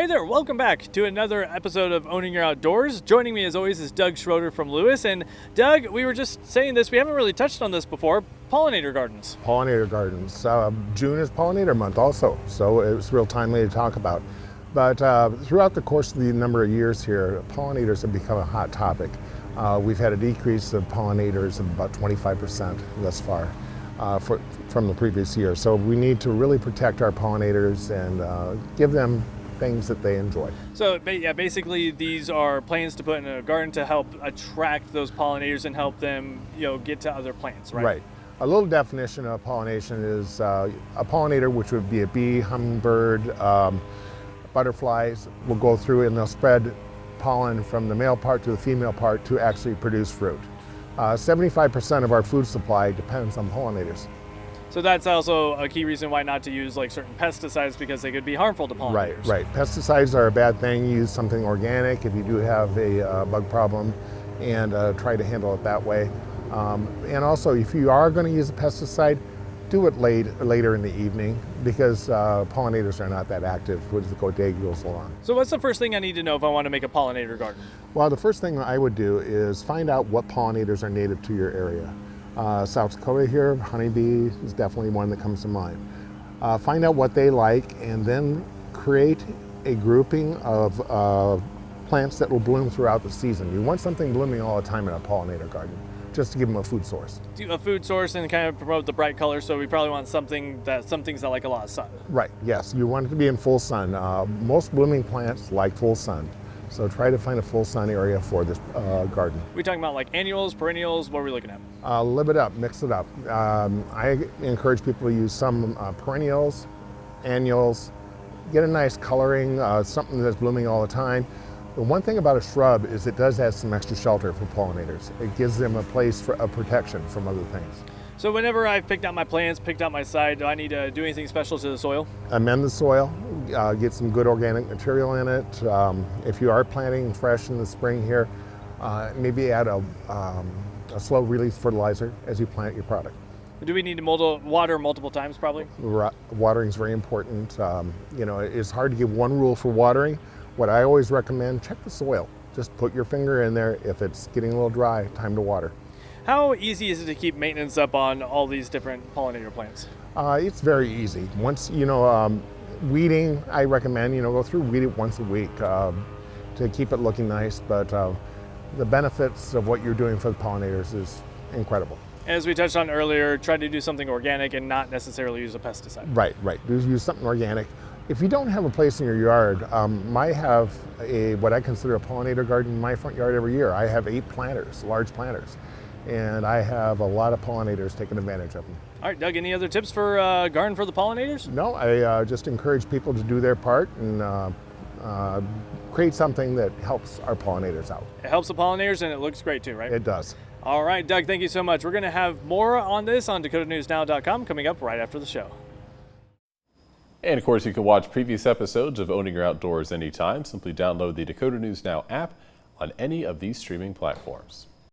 Hey there, welcome back to another episode of Owning Your Outdoors. Joining me as always is Doug Schroeder from Lewis. And Doug, we were just saying this, we haven't really touched on this before, pollinator gardens. Pollinator gardens. June is pollinator month also, so it's real timely to talk about. But throughout the course of the number of years here, pollinators have become a hot topic. We've had a decrease of pollinators of about 25% thus far from the previous year. So we need to really protect our pollinators and give them things that they enjoy. So yeah, basically these are plants to put in a garden to help attract those pollinators and help them, get to other plants, right? Right. A little definition of pollination is a pollinator, which would be a bee, hummingbird, butterflies, will go through and they'll spread pollen from the male part to the female part to actually produce fruit. 75% of our food supply depends on pollinators. So that's also a key reason why not to use like certain pesticides, because they could be harmful to pollinators. Right. Pesticides are a bad thing. Use something organic if you do have a bug problem, and try to handle it that way. And also, if you are going to use a pesticide, do it later in the evening, because pollinators are not that active as the day goes along. So what's the first thing I need to know if I want to make a pollinator garden? Well, the first thing I would do is find out what pollinators are native to your area. South Dakota here, honeybee is definitely one that comes to mind. Find out what they like and then create a grouping of plants that will bloom throughout the season. You want something blooming all the time in a pollinator garden, just to give them a food source. A food source and kind of promote the bright colors, so we probably want some things that like a lot of sun. Right, yes, you want it to be in full sun. Most blooming plants like full sun. So try to find a full sun area for this garden. We talking about like annuals, perennials, what are we looking at? Live it up, mix it up. I encourage people to use some perennials, annuals, get a nice coloring, something that's blooming all the time. The one thing about a shrub is it does have some extra shelter for pollinators. It gives them a place for protection from other things. So whenever I've picked out my plants, picked out my site, do I need to do anything special to the soil? Amend the soil, get some good organic material in it. If you are planting fresh in the spring here, maybe add a slow release fertilizer as you plant your product. Do we need to water multiple times probably? Watering is very important. It's hard to give one rule for watering. What I always recommend, check the soil. Just put your finger in there. If it's getting a little dry, time to water. How easy is it to keep maintenance up on all these different pollinator plants? It's very easy. Once, weeding, I recommend, go through, weed it once a week to keep it looking nice. But the benefits of what you're doing for the pollinators is incredible. As we touched on earlier, try to do something organic and not necessarily use a pesticide. Right. Use something organic. If you don't have a place in your yard, I have what I consider a pollinator garden in my front yard every year. I have 8 planters, large planters. And I have a lot of pollinators taking advantage of them. All right, Doug, any other tips for garden for the pollinators? No, I just encourage people to do their part and create something that helps our pollinators out. It helps the pollinators and it looks great too, right? It does. All right, Doug, thank you so much. We're going to have more on this on dakotanewsnow.com coming up right after the show. And of course, you can watch previous episodes of Owning Your Outdoors anytime. Simply download the Dakota News Now app on any of these streaming platforms.